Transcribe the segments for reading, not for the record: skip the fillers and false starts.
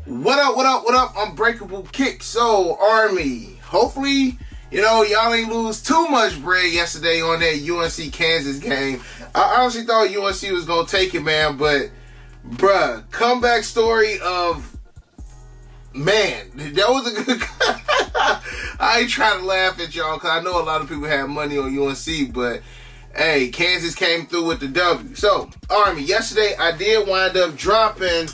What up, what up, what up? Unbreakable Kick. So, Army, hopefully, y'all ain't lose too much bread yesterday on that UNC-Kansas game. I honestly thought UNC was going to take it, man, but, bruh, comeback story of, man, that was a good I ain't trying to laugh at y'all because I know a lot of people have money on UNC, but, hey, Kansas came through with the W. So, Army, yesterday I did wind up dropping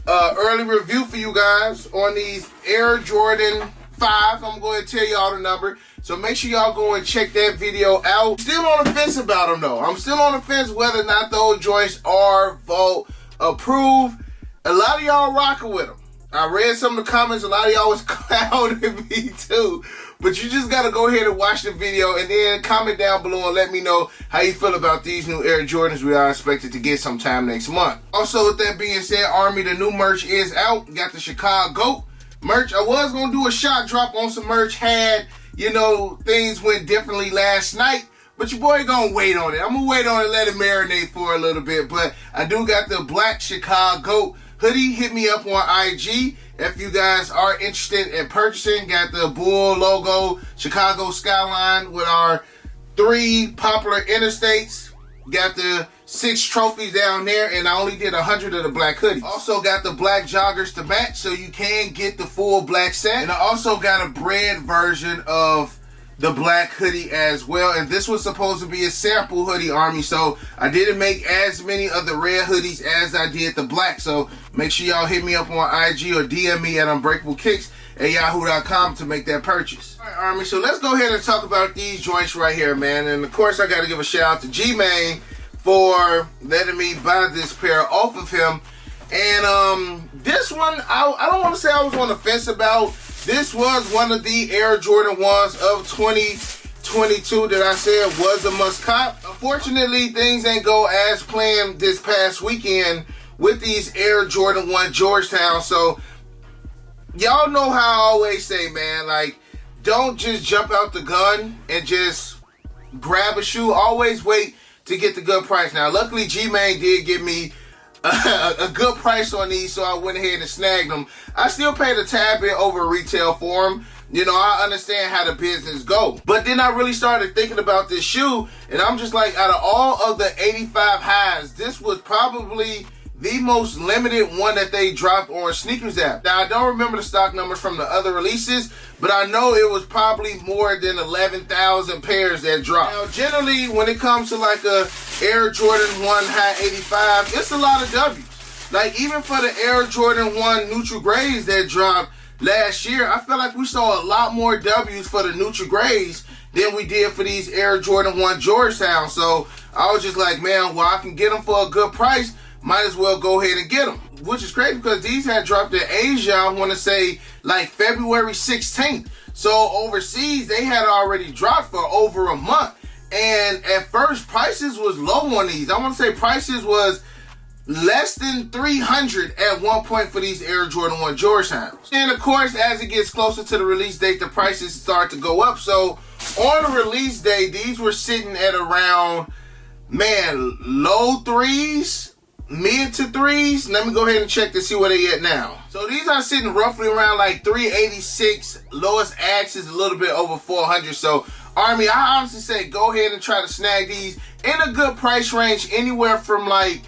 early review for you guys on these Air Jordan 5. I'm going to tell y'all the number. So make sure y'all go and check that video out. Still on the fence about them though. I'm still on the fence whether or not those joints are Vault approved. A lot of y'all rocking with them. I read some of the comments. A lot of y'all was clowning me too. But you just got to go ahead and watch the video and then comment down below and let me know how you feel about these new Air Jordans we are expected to get sometime next month. Also, with that being said, Army, the new merch is out. Got the Chicago merch. I was going to do a shot drop on some merch. Things went differently last night. But your boy going to wait on it. I'm going to wait on it and let it marinate for a little bit. But I do got the black Chicago hoodie. Hit me up on IG if you guys are interested in purchasing. Got the Bull logo, Chicago skyline with our 3 popular interstates. Got the 6 trophies down there, and I only did 100 of the black hoodies. Also got the black joggers to match, so you can get the full black set. And I also got a bread version of the black hoodie as well, and this was supposed to be a sample hoodie, Army, so I didn't make as many of the red hoodies as I did the black, so make sure y'all hit me up on IG or DM me at unbreakablekicks@yahoo.com to make that purchase. Alright, Army, so let's go ahead and talk about these joints right here, man, and of course I gotta give a shout out to G-Man for letting me buy this pair off of him. And this one, I don't want to say I was on the fence about. This was one of the Air Jordan 1s of 2022 that I said was a must cop. Unfortunately, things ain't go as planned this past weekend with these Air Jordan 1 Georgetown. So, y'all know how I always say, man, like, don't just jump out the gun and just grab a shoe. Always wait to get the good price. Now, luckily, G-Man did give me a good price on these, so I went ahead and snagged them. I still paid a tad bit over retail for them. I understand how the business go. But then I really started thinking about this shoe, and I'm just like, out of all of the 85 highs, this was probably the most limited one that they dropped on Sneakers app. Now, I don't remember the stock numbers from the other releases, but I know it was probably more than 11,000 pairs that dropped. Now, generally, when it comes to like a Air Jordan 1 High 85, it's a lot of W's. Like, even for the Air Jordan 1 Neutral Grays that dropped last year, I feel like we saw a lot more W's for the Neutral Grays than we did for these Air Jordan 1 Georgetown. So, I was just like, man, well, I can get them for a good price. Might as well go ahead and get them. Which is crazy because these had dropped in Asia, I want to say, like February 16th. So overseas, they had already dropped for over a month. And at first, prices was low on these. I want to say prices was less than $300 at one point for these Air Jordan 1 Georgetowns. And of course, as it gets closer to the release date, the prices start to go up. So on the release day, these were sitting at around, man, low 3s. Mid to 3s. Let me go ahead and check to see where they at now. So these are sitting roughly around like 386. Lowest ax is a little bit over 400. So Army, I honestly say go ahead and try to snag these in a good price range, anywhere from like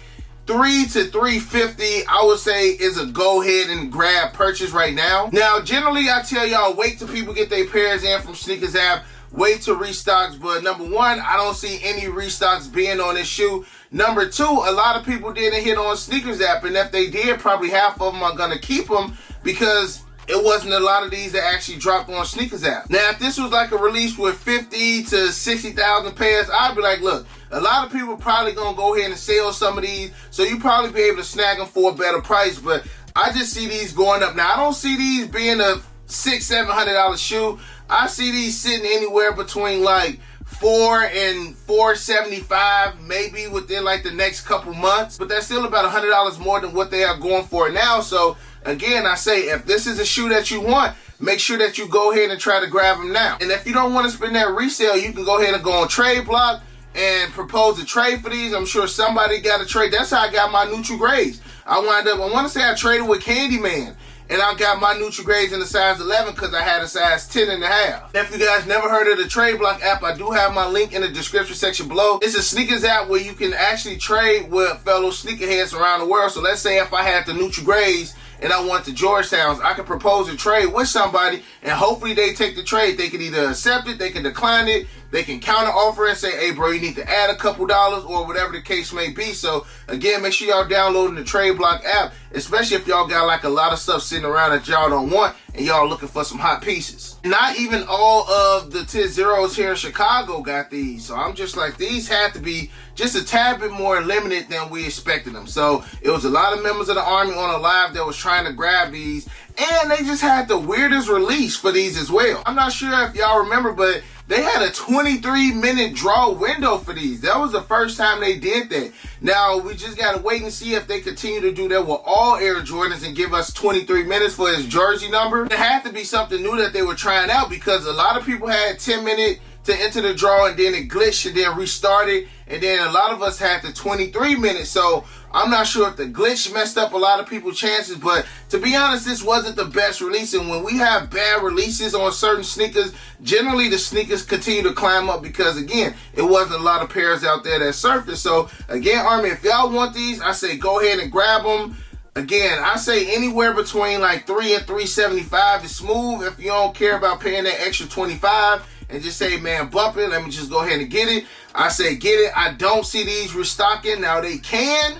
$3 to $350. I would say is a go ahead and grab purchase right now. Now, generally I tell y'all wait till people get their pairs in from Sneakers app. Wait till restocks, but number one, I don't see any restocks being on this shoe. Number two, a lot of people didn't hit on Sneakers app, and if they did, probably half of them are gonna keep them because it wasn't a lot of these that actually dropped on Sneakers app. Now, if this was like a release with 50 to 60,000 pairs, I'd be like, look, a lot of people probably gonna go ahead and sell some of these, so you probably be able to snag them for a better price. But I just see these going up. Now, I don't see these being a $600-700 shoe. I see these sitting anywhere between like $400 and $475, maybe within like the next couple months. But that's still about $100 more than what they are going for now. So again, I say if this is a shoe that you want, make sure that you go ahead and try to grab them now. And if you don't want to spend that resale, you can go ahead and go on Trade Block and propose a trade for these. I'm sure somebody got a trade. That's how I got my neutral grays. I want to say I traded with Candyman. And I got my Nutri-Grades in the size 11 because I had a size 10.5. If you guys never heard of the Trade Block app, I do have my link in the description section below. It's a sneakers app where you can actually trade with fellow sneakerheads around the world. So let's say if I had the Nutri-Grades and I want the Georgetowns, I can propose a trade with somebody and hopefully they take the trade. They can either accept it, they can decline it, they can counter offer and say, hey bro, you need to add a couple dollars or whatever the case may be. So again, make sure y'all downloading the Trade Block app, especially if y'all got like a lot of stuff sitting around that y'all don't want and y'all looking for some hot pieces. Not even all of the 10-0s here in Chicago got these. So I'm just like, these had to be just a tad bit more limited than we expected them. So it was a lot of members of the Army on a live that was trying to grab these, and they just had the weirdest release for these as well. I'm not sure if y'all remember, but they had a 23-minute draw window for these. That was the first time they did that. Now, we just got to wait and see if they continue to do that with all Air Jordans and give us 23 minutes for his jersey number. It had to be something new that they were trying out because a lot of people had 10 minutes to enter the draw and then it glitched and then restarted. And then a lot of us had the 23 minutes. So I'm not sure if the glitch messed up a lot of people's chances, but to be honest, this wasn't the best release. And when we have bad releases on certain sneakers, generally the sneakers continue to climb up because, again, it wasn't a lot of pairs out there that surfaced. So, again, Army, if y'all want these, I say go ahead and grab them. Again, I say anywhere between like $3 and $3.75 is smooth. If you don't care about paying that extra $25 and just say, man, bump it, let me just go ahead and get it, I say get it. I don't see these restocking. Now, they can,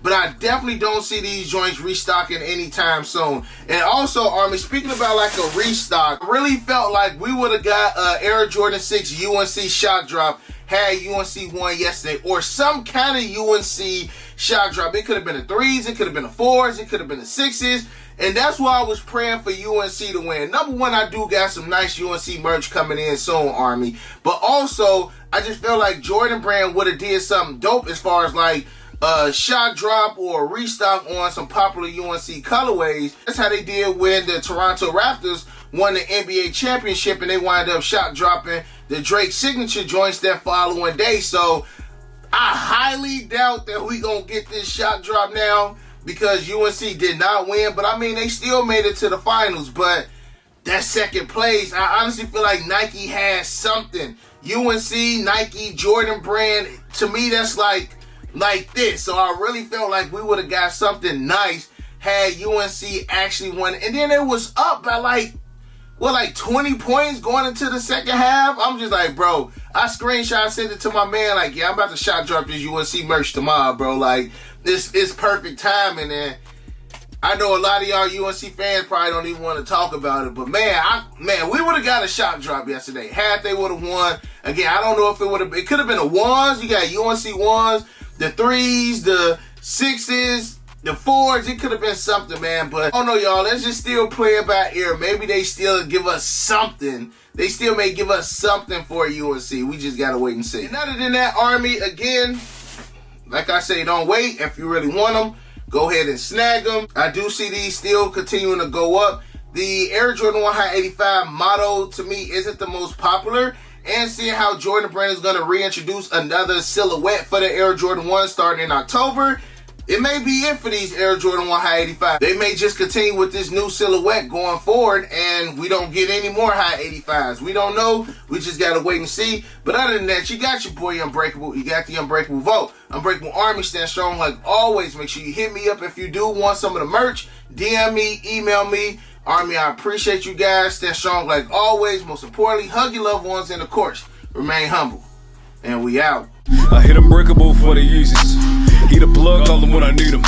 but I definitely don't see these joints restocking anytime soon. And also, Army, speaking about like a restock, I really felt like we would have got Air Jordan 6 UNC shock drop had UNC won yesterday, or some kind of UNC shock drop. It could have been the 3s, it could have been the 4s, it could have been the 6s. And that's why I was praying for UNC to win. Number one, I do got some nice UNC merch coming in soon, Army. But also, I just feel like Jordan Brand would have did something dope as far as like a shock drop or a restock on some popular UNC colorways. That's how they did when the Toronto Raptors won the NBA championship and they wind up shock dropping the Drake signature joints that following day. So I highly doubt that we gonna get this shock drop now because UNC did not win. But I mean, they still made it to the finals. But that second place, I honestly feel like Nike has something. UNC, Nike, Jordan Brand, to me that's like this. So I really felt like we would have got something nice had UNC actually won. And then it was up by like 20 points going into the second half. I'm just like, bro, I screenshot, sent it to my man, like, yeah, I'm about to shot drop this UNC merch tomorrow, bro. Like, this is perfect timing. And I know a lot of y'all UNC fans probably don't even want to talk about it, but man, we would have got a shot drop yesterday had they would have won. Again, I don't know if it could have been the ones. You got UNC ones, the 3s, the 6s, the 4s. It could have been something, man. But I don't know, y'all. Let's just still play it by ear. Maybe they still give us something. They still may give us something for UNC. We just got to wait and see. And other than that, Army, again, like I say, don't wait. If you really want them, go ahead and snag them. I do see these still continuing to go up. The Air Jordan 1 High 85 motto, to me, isn't the most popular. And seeing how Jordan Brand is going to reintroduce another silhouette for the Air Jordan 1 starting in October, it may be it for these Air Jordan 1 High 85. They may just continue with this new silhouette going forward and we don't get any more High 85s. We don't know. We just got to wait and see. But other than that, you got your boy Unbreakable. You got the Unbreakable Vote. Unbreakable Army stands strong like always. Make sure you hit me up if you do want some of the merch. DM me, email me. Army, I appreciate you guys. Stand strong like always. Most importantly, hug your loved ones and, of course, remain humble. And we out. I hit Unbreakable for the Yeezys. He the plug, call him when I need him.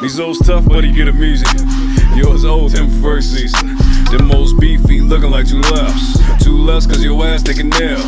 These old's tough, but he get him easy. Yours old, him first season. Them most beefy, looking like 2 lefts. 2 less, cause your ass taking nail.